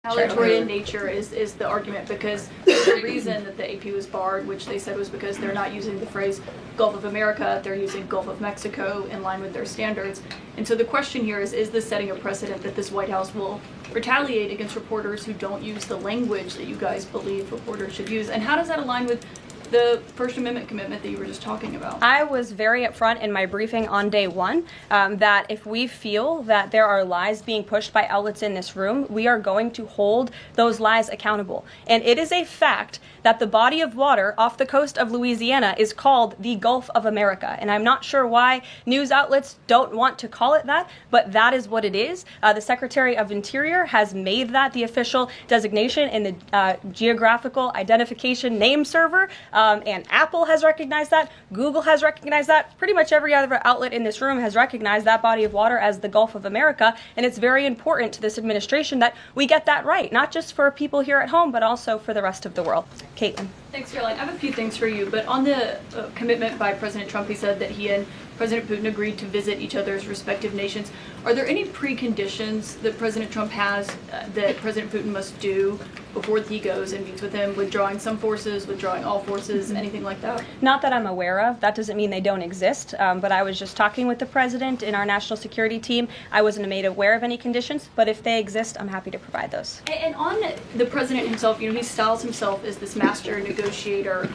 Retaliatory in nature is the argument, because the reason that the AP was barred, which they said was because they're not using the phrase Gulf of America, they're using Gulf of Mexico in line with their standards. And so the question here is this setting a precedent that this White House will retaliate against reporters who don't use the language that you guys believe reporters should use? And how does that align with the First Amendment commitment that you were just talking about? I was very upfront in my briefing on day one that if we feel that there are lies being pushed by outlets in this room, we are going to hold those lies accountable. And it is a fact that the body of water off the coast of Louisiana is called the Gulf of America. And I'm not sure why news outlets don't want to call it that, but that is what it is. The Secretary of Interior has made that the official designation in the Geographical Identification Name Server. And Apple has recognized that. Google has recognized that. Pretty much every other outlet in this room has recognized that body of water as the Gulf of America. And it's very important to this administration that we get that right, not just for people here at home, but also for the rest of the world. Caitlin. Thanks, Caroline. I have a few things for you, but on the commitment by President Trump, he said that he and President Putin agreed to visit each other's respective nations. Are there any preconditions that President Trump has that President Putin must do before he goes and meets with him, withdrawing some forces, withdrawing all forces, anything like that? Not that I'm aware of. That doesn't mean they don't exist, but I was just talking with the president in our national security team. I wasn't made aware of any conditions, but if they exist, I'm happy to provide those. And on the president himself, he styles himself as this master negotiator.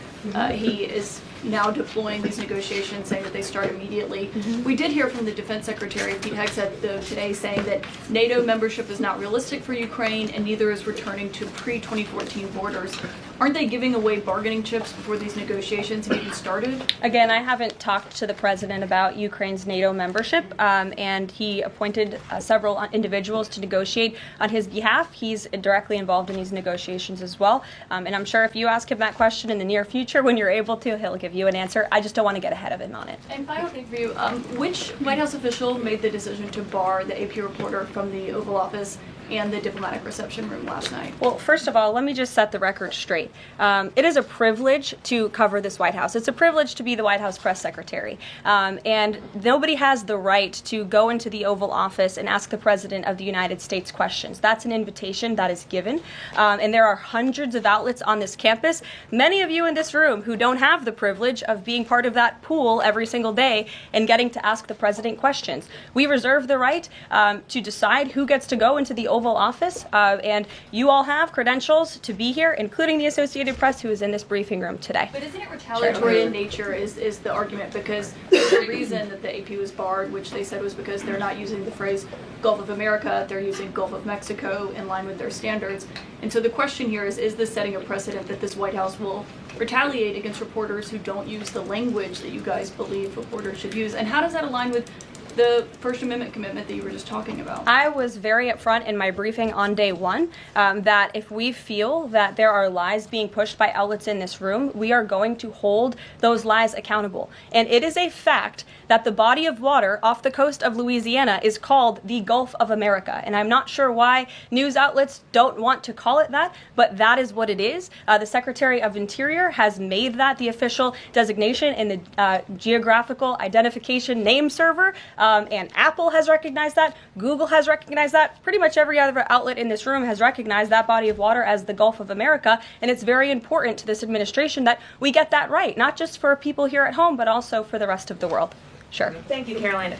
He is now deploying these negotiations, saying that they start immediately. We did hear from the Defense Secretary, Pete Hegseth, today saying that NATO membership is not realistic for Ukraine, and neither is returning to pre-2014 borders. Aren't they giving away bargaining chips before these negotiations have even started? Again, I haven't talked to the president about Ukraine's NATO membership, and he appointed several individuals to negotiate on his behalf. He's directly involved in these negotiations as well, and I'm sure if you ask him that question in the near future, when you're able to, he'll give you an answer. I just don't want to get ahead of him on it. And final thing for you, which White House official made the decision to bar the AP reporter from the Oval Office and the diplomatic reception room last night? Well, first of all, let me just set the record straight. It is a privilege to cover this White House. It's a privilege to be the White House press secretary. And nobody has the right to go into the Oval Office and ask the President of the United States questions. That's an invitation that is given. And there are hundreds of outlets on this campus, many of you in this room who don't have the privilege of being part of that pool every single day and getting to ask the President questions. We reserve the right to decide who gets to go into the Oval Office, and you all have credentials to be here, including the Associated Press, who is in this briefing room today. But isn't it retaliatory in nature is the argument, because the reason that the AP was barred, which they said was because they're not using the phrase Gulf of America, they're using Gulf of Mexico in line with their standards. And so the question here is this setting a precedent that this White House will retaliate against reporters who don't use the language that you guys believe reporters should use? And how does that align with the First Amendment commitment that you were just talking about? I was very upfront in my briefing on day one that if we feel that there are lies being pushed by outlets in this room, we are going to hold those lies accountable. And it is a fact that the body of water off the coast of Louisiana is called the Gulf of America. And I'm not sure why news outlets don't want to call it that, but that is what it is. The Secretary of Interior has made that the official designation in the Geographical Identification Name Server. And Apple has recognized that. Google has recognized that. Pretty much every other outlet in this room has recognized that body of water as the Gulf of America. And it's very important to this administration that we get that right, not just for people here at home, but also for the rest of the world. Sure. Thank you, Caroline.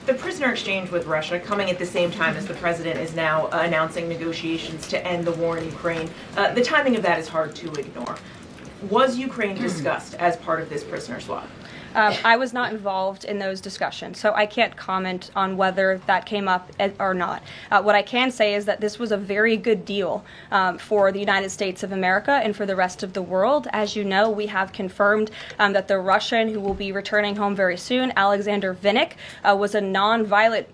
The prisoner exchange with Russia coming at the same time as the president is now announcing negotiations to end the war in Ukraine. The timing of that is hard to ignore. Was Ukraine discussed as part of this prisoner swap? I was not involved in those discussions, so I can't comment on whether that came up or not. What I can say is that this was a very good deal for the United States of America and for the rest of the world. As you know, we have confirmed that the Russian who will be returning home very soon, Alexander Vinnik, was a non-violent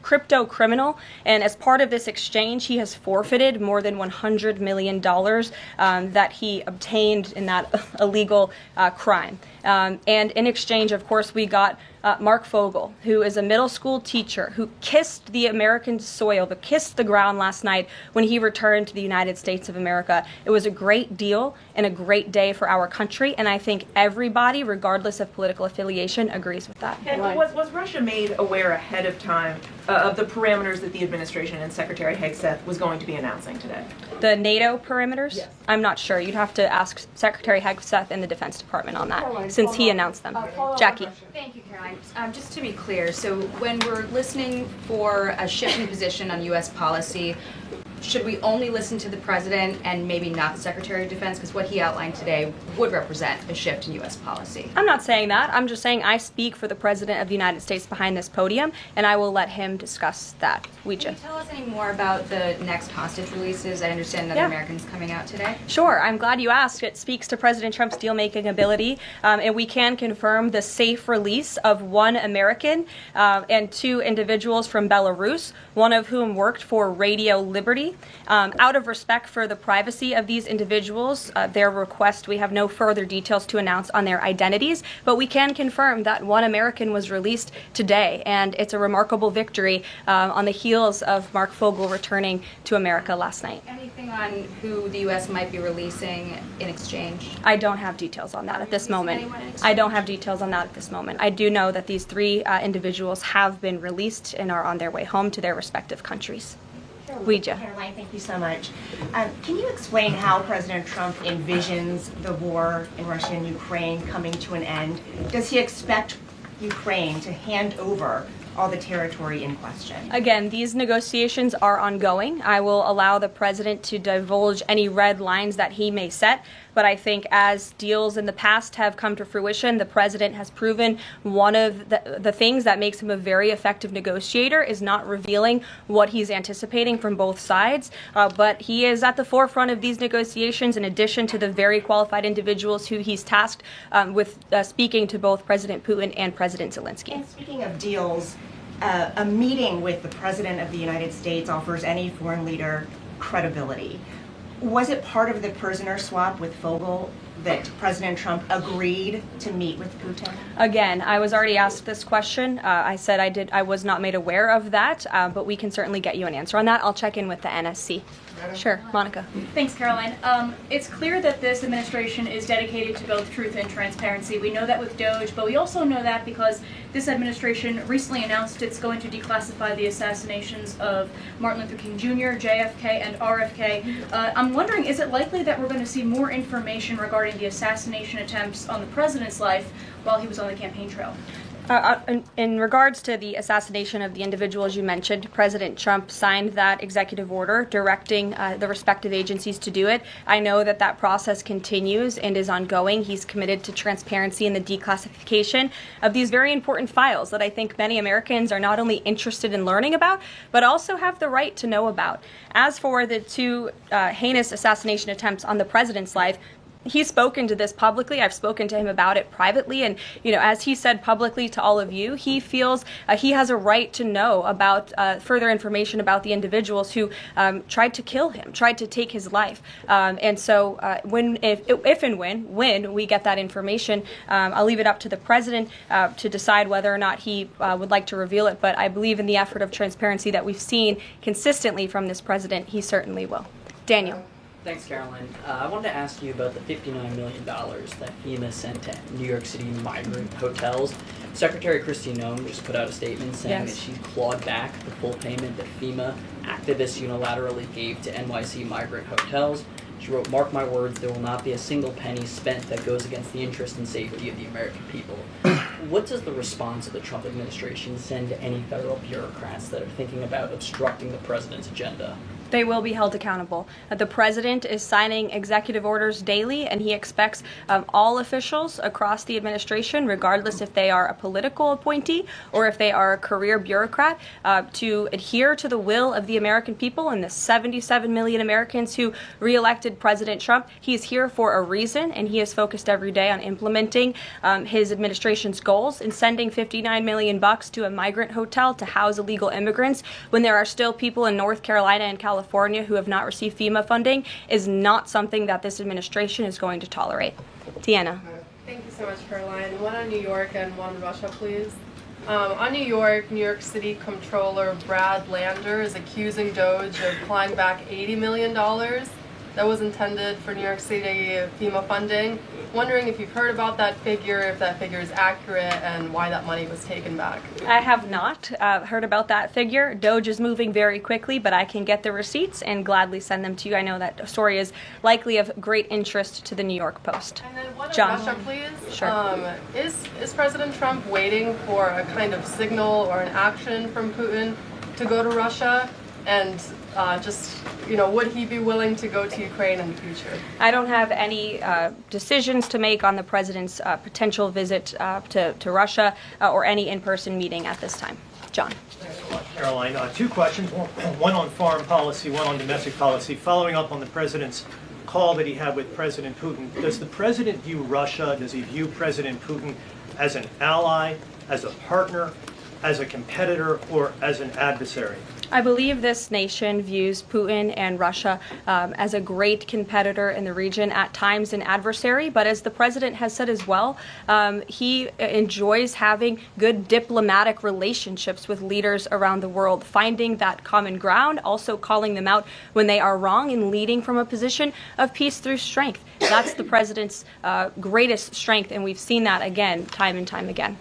crypto criminal, and as part of this exchange, he has forfeited more than $100 million that he obtained in that illegal crime. And in exchange, of course, we got Mark Fogel, who is a middle school teacher who kissed the American soil, but kissed the ground last night when he returned to the United States of America. It was a great deal and a great day for our country, and I think everybody, regardless of political affiliation, agrees with that. And was Russia made aware ahead of time of the parameters that the administration and Secretary Hegseth was going to be announcing today? The NATO perimeters? Yes. I'm not sure. You'd have to ask Secretary Hegseth in the Defense Department on that, since he announced them. Jackie. Thank you, Caroline. Just to be clear, so when we're listening for a shift in position on U.S. policy, should we only listen to the president and maybe not the Secretary of Defense? Because what he outlined today would represent a shift in U.S. policy. I'm not saying that. I'm just saying I speak for the President of the United States behind this podium, and I will let him discuss that. Can you tell us any more about the next hostage releases? I understand another American's coming out today. Sure. I'm glad you asked. It speaks to President Trump's deal-making ability, and we can confirm the safe release of one American and two individuals from Belarus, one of whom worked for Radio Liberty. Out of respect for the privacy of these individuals, their request, we have no further details to announce on their identities, but we can confirm that one American was released today, and it's a remarkable victory on the heels of Mark Fogel returning to America last night. Anything on who the U.S. might be releasing in exchange? I don't have details on that at this moment. I don't have details on that at this moment. I do know that these three individuals have been released and are on their way home to their respective countries. Ouija. Caroline, thank you so much. Can you explain how President Trump envisions the war in Russia and Ukraine coming to an end? Does he expect Ukraine to hand over all the territory in question? Again, these negotiations are ongoing. I will allow the president to divulge any red lines that he may set, but I think as deals in the past have come to fruition, the president has proven one of the things that makes him a very effective negotiator is not revealing what he's anticipating from both sides, but he is at the forefront of these negotiations in addition to the very qualified individuals who he's tasked with speaking to both President Putin and President Zelensky. And speaking of deals, a meeting with the President of the United States offers any foreign leader credibility. Was it part of the prisoner swap with Fogel that President Trump agreed to meet with Putin? Again, I was already asked this question. I said I was not made aware of that, but we can certainly get you an answer on that. I'll check in with the NSC. Sure, Monica. Thanks, Caroline. It's clear that this administration is dedicated to both truth and transparency. We know that with DOJ, but we also know that because this administration recently announced it's going to declassify the assassinations of Martin Luther King Jr., JFK, and RFK. I'm wondering, is it likely that we're going to see more information regarding the assassination attempts on the president's life while he was on the campaign trail? In regards to the assassination of the individuals you mentioned, President Trump signed that executive order directing the respective agencies to do it. I know that that process continues and is ongoing. He's committed to transparency in the declassification of these very important files that I think many Americans are not only interested in learning about, but also have the right to know about. As for the two heinous assassination attempts on the president's life, he's spoken to this publicly. I've spoken to him about it privately. And, as he said publicly to all of you, he feels he has a right to know about further information about the individuals who tried to kill him, tried to take his life. And so if and when we get that information, I'll leave it up to the president to decide whether or not he would like to reveal it. But I believe in the effort of transparency that we've seen consistently from this president, he certainly will. Daniel. Thanks, Caroline. I wanted to ask you about the $59 million that FEMA sent to New York City migrant hotels. Secretary Kristi Noem just put out a statement saying that she's clawed back the full payment that FEMA activists unilaterally gave to NYC migrant hotels. She wrote, "Mark my words, there will not be a single penny spent that goes against the interest and safety of the American people." What does the response of the Trump administration send to any federal bureaucrats that are thinking about obstructing the president's agenda? They will be held accountable. The president is signing executive orders daily, and he expects all officials across the administration, regardless if they are a political appointee or if they are a career bureaucrat, to adhere to the will of the American people and the 77 million Americans who reelected President Trump. He is here for a reason, and he is focused every day on implementing his administration's goals and sending $59 million to a migrant hotel to house illegal immigrants when there are still people in North Carolina and California who have not received FEMA funding is not something that this administration is going to tolerate. Tiana. Thank you so much, Caroline. One on New York and one on Russia, please. On New York City Comptroller Brad Lander is accusing Doge of clawing back $80 million that was intended for New York City FEMA funding. Wondering if you've heard about that figure, if that figure is accurate, and why that money was taken back. I have not heard about that figure. Doge is moving very quickly, but I can get the receipts and gladly send them to you. I know that story is likely of great interest to the New York Post. And then one John. on Russia, please. Sure. Is President Trump waiting for a kind of signal or an action from Putin to go to Russia? And would he be willing to go to Ukraine in the future? I don't have any decisions to make on the president's potential visit to Russia or any in-person meeting at this time. John. Caroline, two questions, one on foreign policy, one on domestic policy. Following up on the president's call that he had with President Putin, does the president view Russia, does he view President Putin as an ally, as a partner, as a competitor, or as an adversary? I believe this nation views Putin and Russia as a great competitor in the region, at times an adversary, but as the president has said as well, he enjoys having good diplomatic relationships with leaders around the world, finding that common ground, also calling them out when they are wrong, and leading from a position of peace through strength. That's the president's greatest strength, and we've seen that again, time and time again.